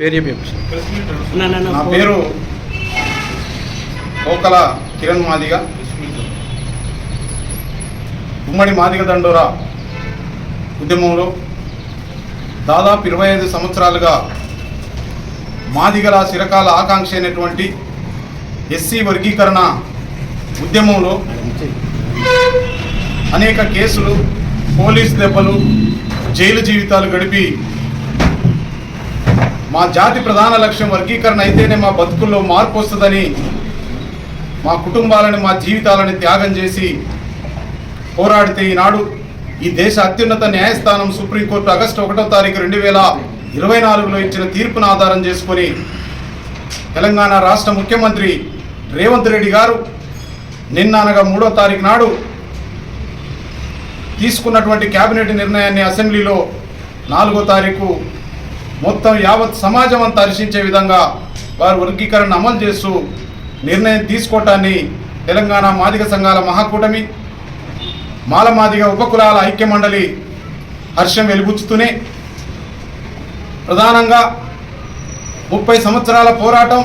నా పేరు కోకల కిరణ్ మాదిగ. ఉమ్మడి మాదిగ దండోరా ఉద్యమంలో దాదాపు 25 సంవత్సరాలుగా మాదిగల చిరకాల ఆకాంక్ష అయినటువంటి ఎస్సీ వర్గీకరణ ఉద్యమంలో అనేక కేసులు, పోలీస్ దెబ్బలు, జైలు జీవితాలు గడిపి మా జాతి ప్రధాన లక్ష్యం వర్గీకరణ అయితేనే మా బతుకుల్లో మార్పు వస్తుందని మా కుటుంబాలని, మా జీవితాలని త్యాగం చేసి పోరాడితే ఈనాడు ఈ దేశ అత్యున్నత న్యాయస్థానం సుప్రీంకోర్టు ఆగస్టు 1వ తారీఖు 2024లో ఇచ్చిన తీర్పును ఆధారం చేసుకొని తెలంగాణ రాష్ట్ర ముఖ్యమంత్రి రేవంత్ రెడ్డి గారు నిన్న అనగా 3వ తారీఖు నాడు తీసుకున్నటువంటి కేబినెట్ నిర్ణయాన్ని అసెంబ్లీలో 4వ తారీఖు మొత్తం యావత్ సమాజం అంతా హర్షించే విధంగా వారు వర్గీకరణ అమలు చేస్తూ నిర్ణయం తీసుకోవటాన్ని తెలంగాణ మాదిగ సంఘాల మహాకూటమి, మాల మాదిగ ఉపకులాల ఐక్య మండలి హర్షం వెలుబుచ్చుతూనే ప్రధానంగా 30 సంవత్సరాల పోరాటం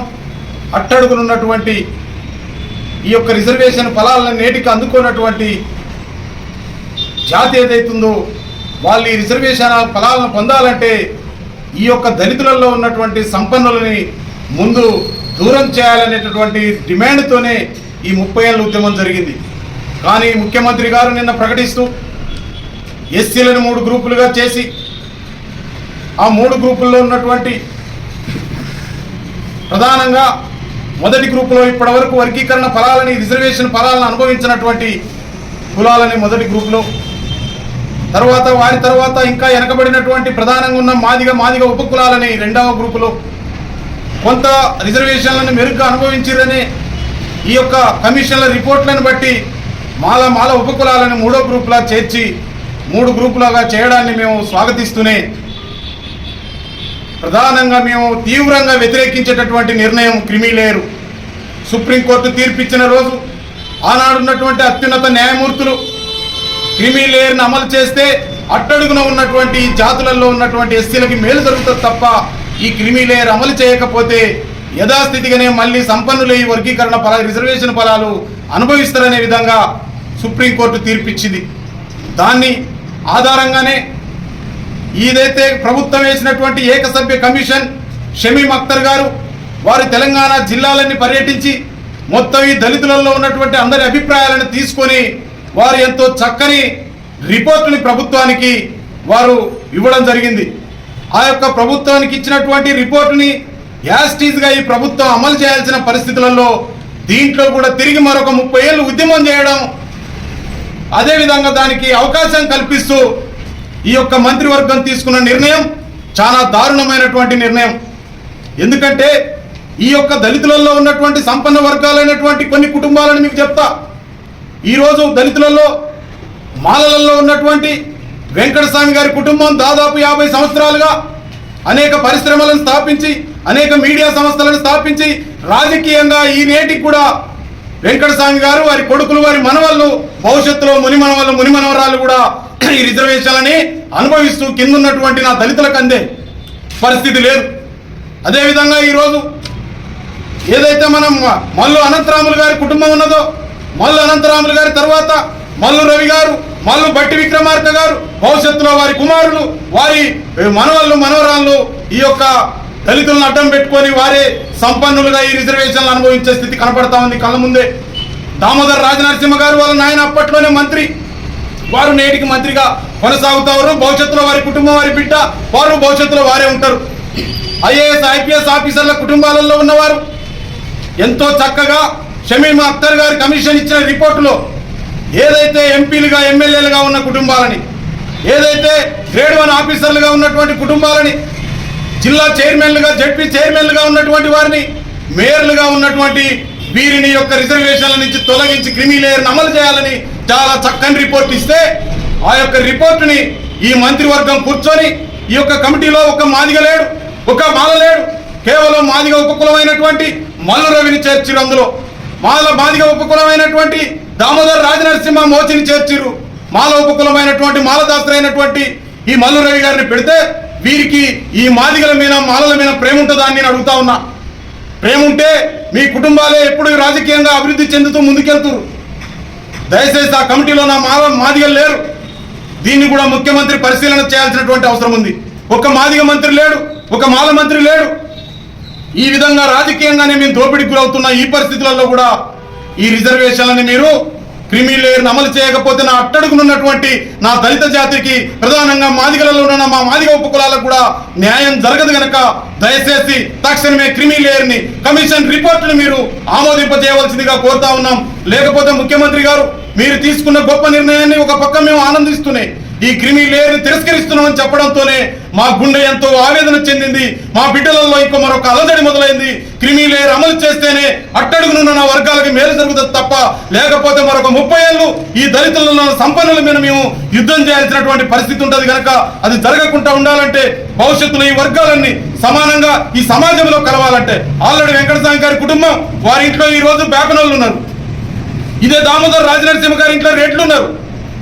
అట్టడుగునున్నటువంటి ఈ యొక్క రిజర్వేషన్ ఫలాలను నేటికి అందుకున్నటువంటి జాతి ఏదైతుందో వాళ్ళు ఈ రిజర్వేషన్ ఫలాలను పొందాలంటే ఈ యొక్క దళితులలో ఉన్నటువంటి సంపన్నులని ముందు దూరం చేయాలనేటటువంటి డిమాండ్తోనే ఈ 30 ఏళ్ళ ఉద్యమం జరిగింది. కానీ ముఖ్యమంత్రి గారు నిన్న ప్రకటిస్తూ ఎస్సీలను 3 గ్రూపులుగా చేసి ఆ 3 గ్రూపుల్లో ఉన్నటువంటి ప్రధానంగా మొదటి గ్రూపులో ఇప్పటివరకు వర్గీకరణ ఫలాలని, రిజర్వేషన్ ఫలాలను అనుభవించినటువంటి కులాలని మొదటి గ్రూపులో, వారి తర్వాత ఇంకా వెనకబడినటువంటి ప్రధానంగా ఉన్న మాదిగ ఉపకులాలని 2వ గ్రూపులో, కొంత రిజర్వేషన్లను మెరుగ్గా అనుభవించారనే ఈ యొక్క కమిషన్ల రిపోర్ట్లను బట్టి మాల ఉపకులాలను 3వ గ్రూపులా చేర్చి 3 గ్రూపులుగా చేయడాన్ని మేము స్వాగతిస్తూనే ప్రధానంగా మేము తీవ్రంగా వ్యతిరేకించేటటువంటి నిర్ణయం క్రిమిలేయర్ సుప్రీంకోర్టు తీర్పిచ్చిన రోజు ఆనాడున్నటువంటి అత్యున్నత న్యాయమూర్తులు క్రిమిలేయర్ను అమలు చేస్తే అట్టడుగున ఉన్నటువంటి జాతులలో ఉన్నటువంటి ఎస్సీలకి మేలు జరుగుతుంది తప్ప ఈ క్రిమిలేయర్ అమలు చేయకపోతే యథాస్థితిగానే మళ్ళీ సంపన్నులు ఈ వర్గీకరణ రిజర్వేషన్ ఫలాలు అనుభవిస్తారనే విధంగా సుప్రీంకోర్టు తీర్పిచ్చింది. దాన్ని ఆధారంగానే ఏదైతే ప్రభుత్వం వేసినటువంటి ఏకసభ్య కమిషన్ షమీమ్ అఖ్తర్ గారు వారి తెలంగాణ జిల్లాలన్నీ పర్యటించి మొత్తం ఈ దళితులలో ఉన్నటువంటి అందరి అభిప్రాయాలను తీసుకొని వారు ఎంతో చక్కని రిపోర్టుని ప్రభుత్వానికి వారు ఇవ్వడం జరిగింది. ఆ యొక్క ప్రభుత్వానికి ఇచ్చినటువంటి రిపోర్టుని యాస్టీజ్గా ఈ ప్రభుత్వం అమలు చేయాల్సిన పరిస్థితులలో దీంట్లో కూడా తిరిగి మరొక 30 ఏళ్ళు ఉద్యమం చేయడం, అదేవిధంగా దానికి అవకాశం కల్పిస్తూ ఈ యొక్క మంత్రివర్గం తీసుకున్న నిర్ణయం చాలా దారుణమైనటువంటి నిర్ణయం. ఎందుకంటే ఈ యొక్క దళితులలో ఉన్నటువంటి సంపన్న వర్గాలైనటువంటి కొన్ని కుటుంబాలను మీకు చెప్తా. ఈరోజు దళితులలో, మాలలలో ఉన్నటువంటి వెంకటస్వామి గారి కుటుంబం దాదాపు 50 సంవత్సరాలుగా అనేక పరిశ్రమలను స్థాపించి, అనేక మీడియా సంస్థలను స్థాపించి రాజకీయంగా ఈ నేటికి కూడా వెంకటస్వామి గారు, వారి కొడుకులు, వారి మనవళ్ళు, భవిష్యత్తులో మునిమనవరాలు కూడా ఈ రిజర్వేషన్లని అనుభవిస్తూ కిందున్నటువంటి నా దళితులకు అందే పరిస్థితి లేదు. అదేవిధంగా ఈరోజు ఏదైతే మనం మల్లు అనంతరాములు గారి కుటుంబం ఉన్నదో, మల్లు అనంతరాములు గారి తర్వాత మల్లు రవి గారు, మల్లు బట్టి విక్రమార్క గారు, భవిష్యత్తులో వారి కుమారులు, వారి మనవరాళ్ళు ఈ యొక్క దళితులను అడ్డం పెట్టుకొని వారే సంపన్నులుగా ఈ రిజర్వేషన్లు అనుభవించే స్థితి కనపడతా ఉంది కళ్ళ ముందే. దామోదర్ రాజనరసింహ గారు వాళ్ళ నాయన అప్పట్లోనే మంత్రి, వారు నేటికి మంత్రిగా కొనసాగుతారు. భవిష్యత్తులో వారి కుటుంబం, వారి బిడ్డ, వారు భవిష్యత్తులో వారే ఉంటారు. ఐఏఎస్, ఐపీఎస్ ఆఫీసర్ల కుటుంబాలలో ఉన్నవారు ఎంతో చక్కగా షమీమ్ అఖ్తర్ గారి కమిషన్ ఇచ్చిన రిపోర్టులో ఏదైతే ఎంపీలుగా, ఎమ్మెల్యేలుగా ఉన్న కుటుంబాలని, ఏదైతే గ్రేడ్ 1 ఆఫీసర్లుగా ఉన్నటువంటి కుటుంబాలని, జిల్లా చైర్మన్లుగా, జడ్పీ చైర్మన్లుగా ఉన్నటువంటి వారిని, మేయర్లుగా ఉన్నటువంటి వీరిని యొక్క రిజర్వేషన్ల నుంచి తొలగించి క్రిమిలేయర్ను అమలు చేయాలని చాలా చక్కని రిపోర్ట్ ఇస్తే ఆ యొక్క రిపోర్టుని ఈ మంత్రివర్గం కూర్చొని ఈ యొక్క కమిటీలో ఒక మాదిగ లేడు, ఒక మాల లేడు, కేవలం మాదిగ ఉపకులమైనటువంటి మల్లు రవిని చేర్చిరు. అందులో మాదిగ ఉపకులమైనటువంటి దామోదర్ రాజనరసింహ మోచిని చేర్చిరు. మాల ఉపకులమైనటువంటి మాలదాసులైనటువంటి ఈ మల్లు రవి గారిని పెడితే వీరికి ఈ మాదిగల మీద మాలల మీద ప్రేమ ఉంటుందా అని నేను అడుగుతా ఉన్నా. ప్రేమ ఉంటే మీ కుటుంబాలే ఎప్పుడు రాజకీయంగా అభివృద్ధి చెందుతూ ముందుకెళ్తున్నారు. దయచేసి ఆ కమిటీలో నా మాదిగలు లేరు. దీన్ని కూడా ముఖ్యమంత్రి పరిశీలన చేయాల్సినటువంటి అవసరం ఉంది. ఒక మాదిగ మంత్రి లేడు, ఒక మాల మంత్రి లేడు. ఈ విధంగా రాజకీయంగానే మేము దోపిడీకి గురవుతున్న ఈ పరిస్థితులలో కూడా ఈ రిజర్వేషన్లని మీరు క్రిమీ లేయర్ను అమలు చేయకపోతే నా అట్టడుగునున్నటువంటి నా దళిత జాతికి, ప్రధానంగా మాదిగలలో ఉన్న మా మాదిగ ఉపకులాలకు కూడా న్యాయం జరగదు గనక దయచేసి తక్షణమే క్రిమీ లేయర్ని కమిషన్ రిపోర్టును మీరు ఆమోదింపజేయవలసిందిగా కోరుతా ఉన్నాం. లేకపోతే ముఖ్యమంత్రి గారు మీరు తీసుకున్న గొప్ప నిర్ణయాన్ని ఒక పక్క మేము ఆనందిస్తున్నాయి, ఈ క్రిమీ లేయర్ని తిరస్కరిస్తున్నామని చెప్పడంతోనే మా గుండె ఎంతో ఆవేదన చెందింది. మా బిడ్డలలో ఇంకో మరొక అలజడి మొదలైంది. క్రిమీ లేయర్ అమలు చేస్తేనే అట్టడుగునున్న నా వర్గాలకి మేలు జరుగుతుంది తప్ప, లేకపోతే మరొక 30 ఏళ్ళు ఈ దళితులలో సంపన్నుల మీద మేము యుద్ధం చేయాల్సినటువంటి పరిస్థితి ఉంటుంది కనుక అది జరగకుండా ఉండాలంటే, భవిష్యత్తులో ఈ వర్గాలన్నీ సమానంగా ఈ సమాజంలో కలవాలంటే, ఆల్రెడీ వెంకటస్వామి గారి కుటుంబం వారి ఇంట్లో ఈ రోజు బేపనోళ్ళు ఉన్నారు. ఇదే దామోదర్ రాజనరసింహ గారి ఇంట్లో రెడ్లు ఉన్నారు.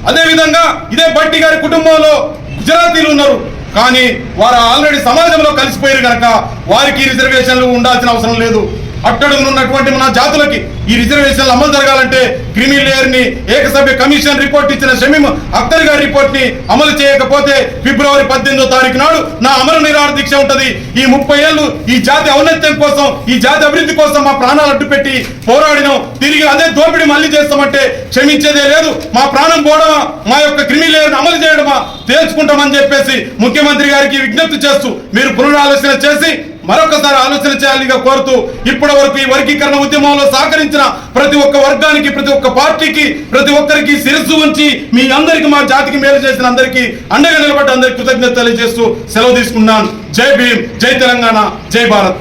అదేవిధంగా ఇదే భట్టి గారి కుటుంబంలో గుజరాతీలు ఉన్నారు. కానీ వారు ఆల్రెడీ సమాజంలో కలిసిపోయారు కనుక వారికి రిజర్వేషన్లు ఉండాల్సిన అవసరం లేదు. అట్టడుగునున్నటువంటి మన జాతులకి ఈ రిజర్వేషన్లు అమలు జరగాలంటే క్రిమీ లేయర్ ని ఏకసభ్య కమిషన్ రిపోర్ట్ ఇచ్చిన షమీం అఖ్తర్ గారి రిపోర్ట్ ని అమలు చేయకపోతే ఫిబ్రవరి 18వ తారీఖు నాడు నా అమర నిరాహార దీక్ష ఉంటది. ఈ 30 ఏళ్ళు ఈ జాతి ఔన్నత్యం కోసం, ఈ జాతి అభివృద్ధి కోసం మా ప్రాణాలు అడ్డుపెట్టి పోరాడినాం. తిరిగి అదే దోపిడీ మళ్ళీ చేస్తామంటే క్షమించేదే లేదు. మా ప్రాణం పోవడమా, మా యొక్క క్రిమీ లేయర్ అమలు చేయడమా తేల్చుకుంటామని చెప్పేసి ముఖ్యమంత్రి గారికి విజ్ఞప్తి చేస్తూ మీరు పునరాలోచన చేసి మరొకసారి ఆలోచన చేయాలిగా కోరుతూ, ఇప్పటి వరకు ఈ వర్గీకరణ ఉద్యమంలో సహకరించిన ప్రతి ఒక్క వర్గానికి, ప్రతి ఒక్క పార్టీకి, ప్రతి ఒక్కరికి శిరస్సు ఉంచి మీ అందరికి, మా జాతికి మేలు చేసిన అందరికీ అండగా నిలబడి అందరికి కృతజ్ఞత తెలియజేస్తూ సెలవు తీసుకున్నాను. జై భీమ్, జై తెలంగాణ, జై భారత్.